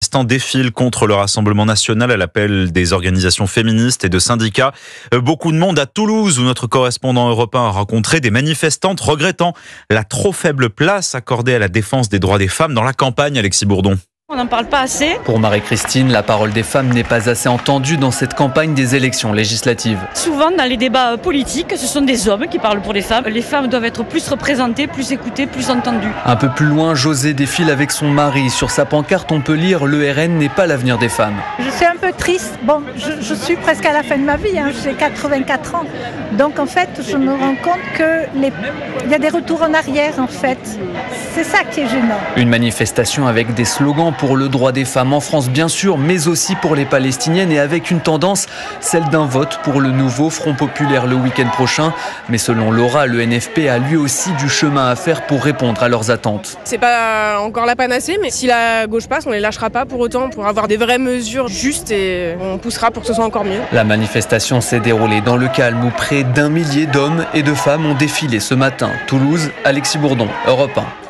manifestants défilent contre le Rassemblement national à l'appel des organisations féministes et de syndicats. Beaucoup de monde à Toulouse où notre correspondant européen a rencontré des manifestantes regrettant la trop faible place accordée à la défense des droits des femmes dans la campagne, Alexis Bourdon. On n'en parle pas assez. Pour Marie-Christine, la parole des femmes n'est pas assez entendue dans cette campagne des élections législatives. Souvent, dans les débats politiques, ce sont des hommes qui parlent pour les femmes. Les femmes doivent être plus représentées, plus écoutées, plus entendues. Un peu plus loin, José défile avec son mari. Sur sa pancarte, on peut lire « Le RN n'est pas l'avenir des femmes ». Je suis un peu triste. Bon, je suis presque à la fin de ma vie, j'ai 84 ans. Donc en fait, je me rends compte qu'il y a des retours en arrière en fait. C'est ça qui est gênant. Une manifestation avec des slogans pour le droit des femmes en France bien sûr, mais aussi pour les Palestiniennes et avec une tendance, celle d'un vote pour le nouveau Front populaire le week-end prochain. Mais selon Laura, le NFP a lui aussi du chemin à faire pour répondre à leurs attentes. C'est pas encore la panacée, mais si la gauche passe, on les lâchera pas pour autant, pour avoir des vraies mesures justes et on poussera pour que ce soit encore mieux. La manifestation s'est déroulée dans le calme où près d'1 millier d'hommes et de femmes ont défilé ce matin. Toulouse, Alexis Bourdon, Europe 1.